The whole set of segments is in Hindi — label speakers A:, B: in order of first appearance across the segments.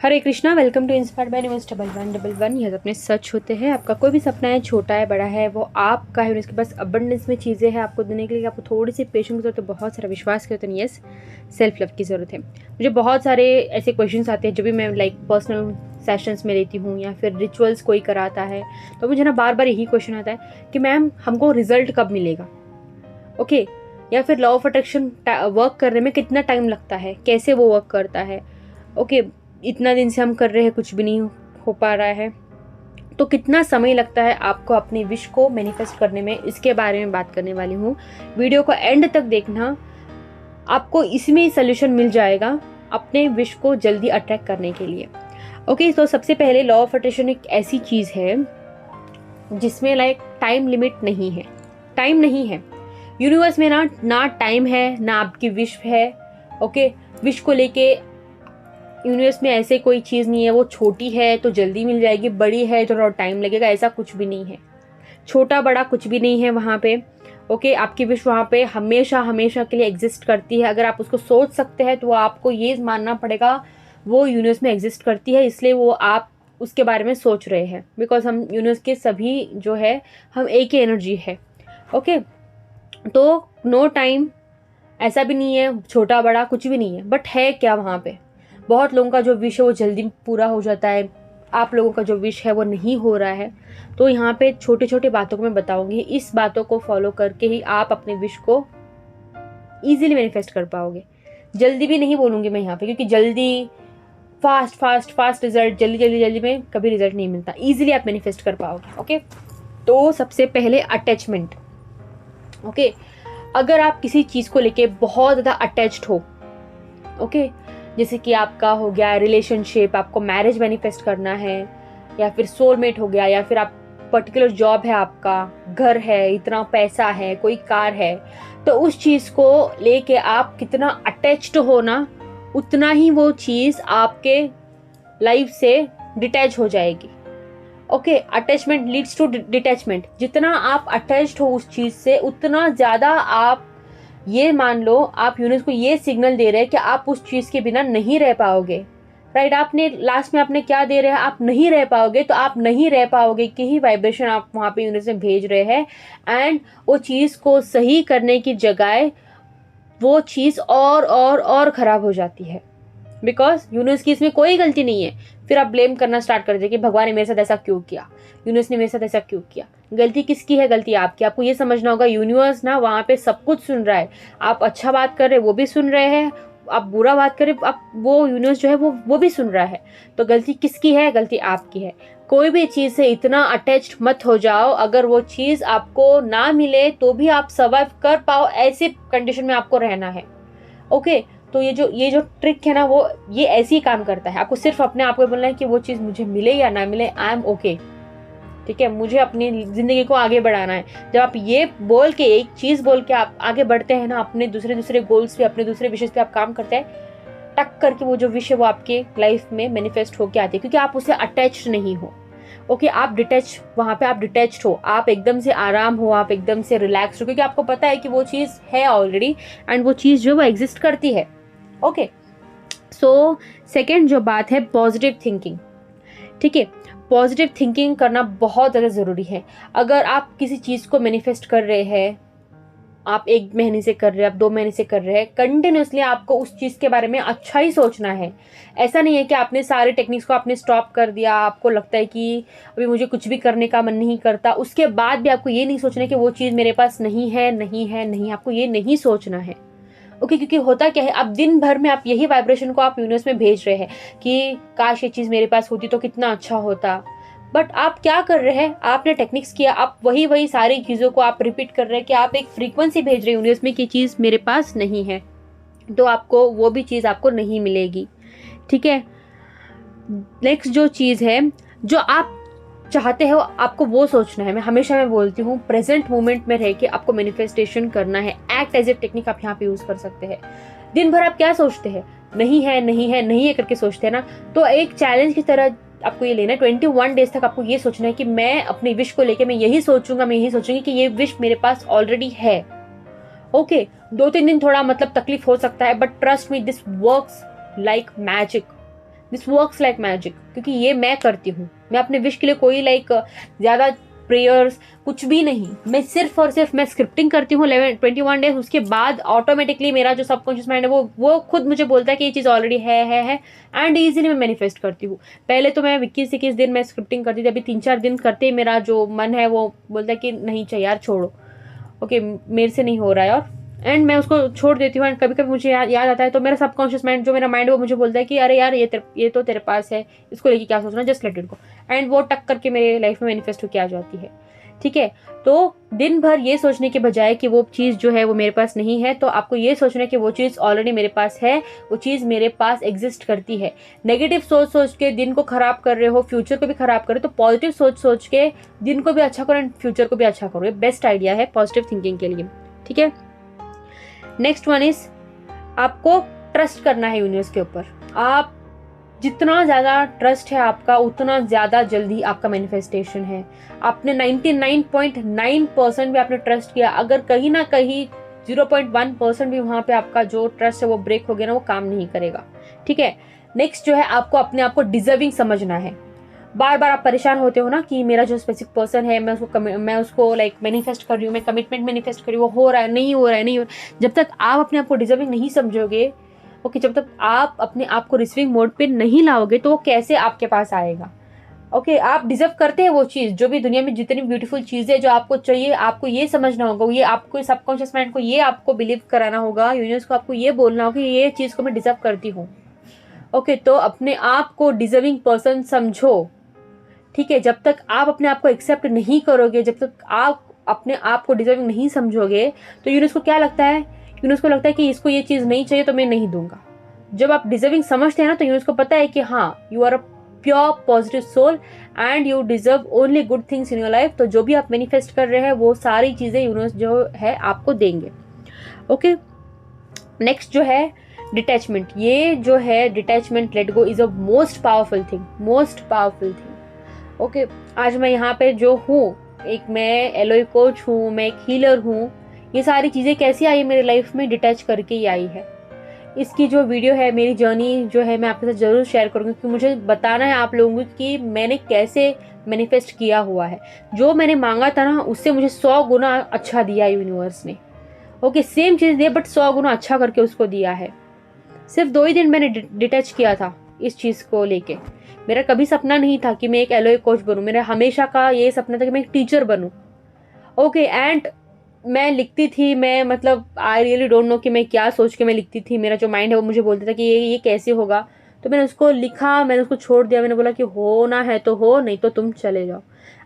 A: Hare Krishna, welcome to inspired by universe 1111। यह अपने सच होते हैं। आपका कोई भी सपना है, छोटा है बड़ा है, वो आपका है और इसके पास अबंडेंस में चीज़ें हैं आपको देने के लिए। आपको थोड़ी सी पेशेंस की जरूरत है, बहुत सारा विश्वास की जरूरत है, यस सेल्फ लव की ज़रूरत है। मुझे बहुत सारे ऐसे क्वेश्चंस आते हैं जो भी मैं पर्सनल सेशंस में लेती हूँ या फिर रिचुअल्स कोई कराता है, तो मुझे ना बार बार यही क्वेश्चन आता है कि मैम हमको रिजल्ट कब मिलेगा, ओके या फिर लॉ ऑफ अट्रैक्शन वर्क करने में कितना टाइम लगता है, कैसे वो वर्क करता है, ओके इतना दिन से हम कर रहे हैं कुछ भी नहीं हो पा रहा है, तो कितना समय लगता है आपको अपनी विश को मैनिफेस्ट करने में। इसके बारे में बात करने वाली हूँ। वीडियो को एंड तक देखना, आपको इसमें सॉल्यूशन मिल जाएगा अपने विश को जल्दी अट्रैक्ट करने के लिए। ओके तो सबसे पहले लॉ ऑफ अट्रैक्शन एक ऐसी चीज़ है जिसमें टाइम लिमिट नहीं है। टाइम नहीं है यूनिवर्स में, ना टाइम है ना आपकी विश है। ओके विश को लेके यूनिवर्स में ऐसे कोई चीज़ नहीं है वो छोटी है तो जल्दी मिल जाएगी, बड़ी है तो थोड़ा टाइम लगेगा, ऐसा कुछ भी नहीं है। छोटा बड़ा कुछ भी नहीं है वहाँ पे। ओके आपकी विश वहाँ पे हमेशा हमेशा के लिए एग्जिस्ट करती है। अगर आप उसको सोच सकते हैं तो आपको ये मानना पड़ेगा वो यूनिवर्स में एग्जिस्ट करती है, इसलिए वो आप उसके बारे में सोच रहे हैं। बिकॉज हम यूनिवर्स के सभी जो है हम एक ही एनर्जी है। ओके तो नो टाइम ऐसा भी नहीं है, छोटा बड़ा कुछ भी नहीं है, बट है क्या वहाँ पे। बहुत लोगों का जो विश है वो जल्दी पूरा हो जाता है, आप लोगों का जो विश है वो नहीं हो रहा है। तो यहाँ पे छोटे छोटे बातों को मैं बताऊंगी, इस बातों को फॉलो करके ही आप अपने विश को इजीली मैनिफेस्ट कर पाओगे। जल्दी भी नहीं बोलूँगी मैं यहाँ पे, क्योंकि जल्दी फास्ट फास्ट फास्ट रिजल्ट, जल्दी जल्दी जल्दी में कभी रिजल्ट नहीं मिलता। ईजिली आप मैनिफेस्ट कर पाओगे। ओके तो सबसे पहले अटैचमेंट। ओके अगर आप किसी चीज़ को लेके बहुत ज़्यादा अटैच्ड हो, ओके जैसे कि आपका हो गया रिलेशनशिप, आपको मैरिज मैनिफेस्ट करना है, या फिर सोलमेट हो गया, या फिर आप पर्टिकुलर जॉब है, आपका घर है, इतना पैसा है, कोई कार है, तो उस चीज़ को लेके आप कितना अटैच्ड हो ना, उतना ही वो चीज़ आपके लाइफ से डिटैच हो जाएगी। Okay attachment leads to detachment. जितना आप अटैच्ड हो उस चीज़ से, उतना ज़्यादा आप ये मान लो आप यूनिवर्स को ये सिग्नल दे रहे हैं कि आप उस चीज़ के बिना नहीं रह पाओगे। राइट आपने लास्ट में आपने क्या दे रहे हैं, आप नहीं रह पाओगे, तो आप नहीं रह पाओगे की ही वाइब्रेशन आप वहाँ पे यूनिवर्स में भेज रहे हैं। एंड वो चीज़ को सही करने की जगह वो चीज़ और ख़राब हो जाती है। बिकॉज यूनिवर्स की इसमें कोई गलती नहीं है। फिर आप ब्लेम करना स्टार्ट कर देते कि भगवान ने मेरे साथ ऐसा क्यों किया, यूनिवर्स ने मेरे साथ ऐसा क्यों किया। गलती किसकी है, गलती आपकी। आपको ये समझना होगा यूनिवर्स ना वहाँ पे सब कुछ सुन रहा है। आप अच्छा बात कर रहे हैं वो भी सुन रहे हैं, आप बुरा बात करें आप वो यूनिवर्स जो है वो भी सुन रहा है। तो गलती किसकी है, गलती आपकी है। कोई भी चीज़ से इतना अटैच्ड मत हो जाओ, अगर वो चीज़ आपको ना मिले तो भी आप सर्वाइव कर पाओ, ऐसे कंडीशन में आपको रहना है। ओके तो ये जो ट्रिक है ना, वो ये ऐसे ही काम करता है। आपको सिर्फ अपने आप को बोलना है कि वो चीज़ मुझे मिले या ना मिले, आई एम ओके। ठीक है, मुझे अपनी ज़िंदगी को आगे बढ़ाना है। जब आप ये बोल के, एक चीज़ बोल के आप आगे बढ़ते हैं ना, अपने दूसरे गोल्स पे, अपने दूसरे विशेष पे आप काम करते हैं, टक करके वो जो विश है वो आपके लाइफ में मैनिफेस्ट होके आती है, क्योंकि आप उससे अटैच्ड नहीं हो। ओके आप डिटैच, वहाँ पे आप डिटैच्ड हो, आप एकदम से आराम हो, आप एकदम से रिलैक्स हो, क्योंकि आपको पता है कि वो चीज़ है ऑलरेडी एंड वो चीज़ जो वो एग्जिस्ट करती है। ओके सो सेकेंड जो बात है, पॉजिटिव थिंकिंग। ठीक है, पॉजिटिव थिंकिंग करना बहुत ज़्यादा ज़रूरी है। अगर आप किसी चीज़ को मैनिफेस्ट कर रहे हैं, आप 1 महीने से कर रहे हैं, आप 2 महीने से कर रहे हैं, कंटिन्यूसली आपको उस चीज़ के बारे में अच्छा ही सोचना है। ऐसा नहीं है कि आपने सारे टेक्निक्स को आपने स्टॉप कर दिया, आपको लगता है कि अभी मुझे कुछ भी करने का मन नहीं करता, उसके बाद भी आपको ये नहीं सोचना है कि वो चीज़ मेरे पास नहीं है, नहीं है, नहीं, आपको ये नहीं सोचना है। ओके क्योंकि होता क्या है, अब दिन भर में आप यही वाइब्रेशन को आप यूनिवर्स में भेज रहे हैं कि काश ये चीज़ मेरे पास होती तो कितना अच्छा होता। बट आप क्या कर रहे हैं, आपने टेक्निक्स किया, आप वही सारी चीज़ों को आप रिपीट कर रहे हैं कि आप एक फ्रीक्वेंसी भेज रहे हैं यूनिवर्स में कि चीज़ मेरे पास नहीं है, तो आपको वो भी चीज़ आपको नहीं मिलेगी। ठीक है, नेक्स्ट जो चीज़ है, जो आप चाहते हो आपको वो सोचना है। मैं बोलती हूँ प्रेजेंट मोमेंट में रह के आपको मैनिफेस्टेशन करना है। एक्ट एज ए टेक्निक आप यहाँ पे यूज़ कर सकते हैं। दिन भर आप क्या सोचते हैं, नहीं है नहीं है नहीं है करके सोचते हैं ना, तो एक चैलेंज की तरह आपको ये लेना है। 21 डेज तक आपको ये सोचना है कि मैं अपनी विश को लेके मैं यही सोचूंगी कि ये विश मेरे पास ऑलरेडी है। ओके 2-3 दिन थोड़ा तकलीफ हो सकता है, but trust me this works like magic. This works like magic, क्योंकि ये मैं करती हूँ। मैं अपने विश के लिए कोई ज़्यादा प्रेयर्स कुछ भी नहीं, मैं सिर्फ और सिर्फ मैं स्क्रिप्टिंग करती हूँ 21 डेज। उसके बाद ऑटोमेटिकली मेरा जो सबकॉन्शियस माइंड है वो खुद मुझे बोलता है कि ये चीज़ ऑलरेडी है एंड ईजिली मैं मैनिफेस्ट करती हूँ। पहले तो मैं 21 दिन मैं स्क्रिप्टिंग करती थी, अभी 3-4 दिन करते ही मेरा जो मन है वो बोलता है कि नहीं चाहिए यार, छोड़ो, ओके मेरे से नहीं हो रहा है, और एंड मैं उसको छोड़ देती हूँ। एंड कभी कभी मुझे याद आता है तो मेरा सबकॉन्शियस माइंड, जो मेरा माइंड है वो मुझे बोलता है कि अरे यार ये तो तेरे पास है, इसको लेके क्या सोचना, just let it go. And वो टक करके मेरे लाइफ में मैनिफेस्ट होकर आ जाती है। ठीक है, तो दिन भर ये सोचने के बजाय कि वो चीज़ जो है वो मेरे पास नहीं है, तो आपको ये सोचना है कि वो चीज़ ऑलरेडी मेरे पास है, वो चीज़ मेरे पास एग्जिस्ट करती है। नेगेटिव सोच सोच के दिन को खराब कर रहे हो, फ्यूचर को भी खराब कर रहे हो, तो पॉजिटिव सोच सोच के दिन को भी अच्छा करो एंड फ्यूचर को भी अच्छा करो। ये बेस्ट आइडिया है पॉजिटिव थिंकिंग के लिए। ठीक है, नेक्स्ट वन इज आपको ट्रस्ट करना है यूनिवर्स के ऊपर। आप जितना ज़्यादा ट्रस्ट है आपका, उतना ज़्यादा जल्दी आपका मैनिफेस्टेशन है। आपने 99.9% भी आपने ट्रस्ट किया, अगर कहीं ना कहीं 0.1% भी वहाँ पे आपका जो ट्रस्ट है वो ब्रेक हो गया ना, वो काम नहीं करेगा। ठीक है, नेक्स्ट जो है आपको अपने आप को डिजर्विंग समझना है। बार बार आप परेशान होते हो ना कि मेरा जो स्पेसिफिक पर्सन है, मैं उसको मैनिफेस्ट कर रही हूँ, मैं कमिटमेंट मैनिफेस्ट कर रही हूँ, वो हो रहा है नहीं हो रहा है। जब तक आप अपने आप को डिजर्विंग नहीं समझोगे, ओके, जब तक आप अपने आप को रिसीविंग मोड पे नहीं लाओगे तो वो कैसे आपके पास आएगा। ओके, आप डिजर्व करते हैं वो चीज़, जो भी दुनिया में जितनी ब्यूटीफुल चीज़ें जो आपको चाहिए, आपको ये समझना होगा, ये आपको सबकॉन्शियस माइंड को ये आपको बिलीव कराना होगा, यूनिवर्स को आपको ये बोलना होगा कि ये चीज़ को मैं डिजर्व करती हूँ। ओके, तो अपने आप को डिजर्विंग पर्सन समझो। ठीक है, जब तक आप अपने आप को एक्सेप्ट नहीं करोगे, जब तक आप अपने आप को डिजर्विंग नहीं समझोगे, तो यूनिवर्स को क्या लगता है, यूनिवर्स को लगता है कि इसको ये चीज़ नहीं चाहिए तो मैं नहीं दूंगा। जब आप डिजर्विंग समझते हैं ना, तो यूनिवर्स को पता है कि हाँ, you are a pure positive soul and you deserve only good things in your life. तो जो भी आप मैनिफेस्ट कर रहे हैं वो सारी चीज़ें यूनिवर्स जो है आपको देंगे। ओके, नेक्स्ट जो है डिटैचमेंट। ये जो है detachment, let go is a most powerful thing. Okay, आज मैं यहाँ पे जो हूँ, मैं एलोई कोच हूँ, मैं एक हीलर हूँ। ये सारी चीज़ें कैसी आई मेरी लाइफ में, डिटैच करके ही आई है। इसकी जो वीडियो है, मेरी जर्नी जो है, मैं आपके साथ ज़रूर शेयर करूँगी, क्योंकि मुझे बताना है आप लोगों को कि मैंने कैसे मैनिफेस्ट किया हुआ है। जो मैंने मांगा था ना, उससे मुझे 100 गुना अच्छा दिया यूनिवर्स ने। ओके, सेम चीज़ दिया बट 100 गुना अच्छा करके उसको दिया है। सिर्फ 2 ही दिन मैंने डिटैच किया था इस चीज़ को लेके। मेरा कभी सपना नहीं था कि मैं एक एलोई कोच बनूं, मेरा हमेशा का ये सपना था कि मैं एक टीचर बनूं। ओके, एंड मैं लिखती थी, मैं आई रियली डोंट नो कि मैं क्या सोच के मैं लिखती थी। मेरा जो माइंड है वो मुझे बोलता था कि ये कैसे होगा, तो मैंने उसको लिखा, मैंने उसको छोड़ दिया। मैंने बोला कि होना है तो हो, नहीं तो तुम चले जाओ।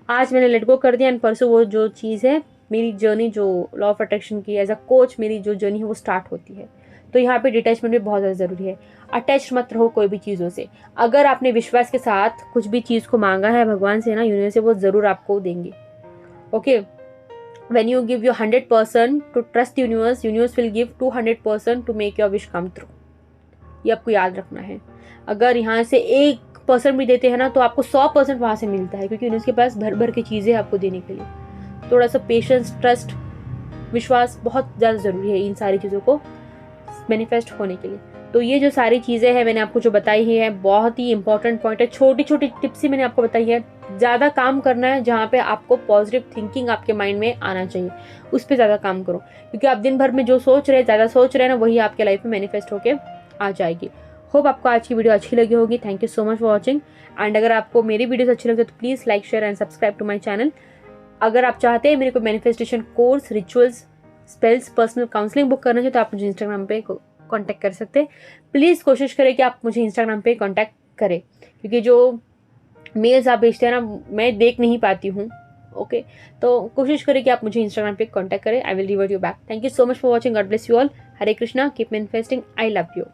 A: आज मैंने लेट गो कर दिया एंड परसों वो जो चीज़ है, मेरी जर्नी जो लॉ ऑफ अट्रैक्शन की एज अ कोच, मेरी जो जर्नी है वो स्टार्ट होती है। तो यहाँ पे डिटैचमेंट भी बहुत ज़्यादा ज़रूरी है। अटैच मत रहो कोई भी चीज़ों से। अगर आपने विश्वास के साथ कुछ भी चीज़ को मांगा है भगवान से ना, यूनिवर्स से, वो ज़रूर आपको देंगे। Okay, when you give your 100% to trust universe, universe will give 200% to make your wish come true। ये आपको याद रखना है। अगर यहाँ से 1% भी देते हैं ना, तो आपको 100% वहाँ से मिलता है, क्योंकि यूनिवर्स के पास भर भर की चीज़ें आपको देने के लिए। थोड़ा सा पेशेंस, ट्रस्ट, विश्वास बहुत ज़्यादा ज़रूरी है इन सारी चीज़ों को मैनिफेस्ट होने के लिए। तो ये जो सारी चीज़ें हैं मैंने आपको जो बताई ही है, बहुत ही इंपॉर्टेंट पॉइंट है। छोटी छोटी टिप्स ही मैंने आपको बताई है। ज़्यादा काम करना है जहाँ पे आपको पॉजिटिव थिंकिंग आपके माइंड में आना चाहिए, उस पर ज़्यादा काम करो, क्योंकि आप दिन भर में जो सोच रहे हैं, ज़्यादा सोच रहे हैं ना, वही आपके लाइफ में मैनिफेस्ट होके आ जाएगी। होप आपको आज की वीडियो अच्छी लगी होगी। Thank you so much for watching. And अगर आपको मेरी वीडियोस अच्छी लगे तो please like, share and subscribe to my channel. अगर आप चाहते हैं मेरे को manifestation course, rituals, spells, personal counselling book करना चाहिए, तो आप मुझे इंस्टाग्राम पे कांटेक्ट कर सकते हैं। प्लीज़ कोशिश करें कि आप मुझे इंस्टाग्राम पे कांटेक्ट करें, क्योंकि जो मेल्स आप भेजते हैं ना, मैं देख नहीं पाती हूँ। ओके, तो कोशिश करें कि आप मुझे इंस्टाग्राम पे कांटेक्ट करें। I will revert you back. Thank you so much for watching. God bless you all. Hare Krishna. Keep manifesting. I love you.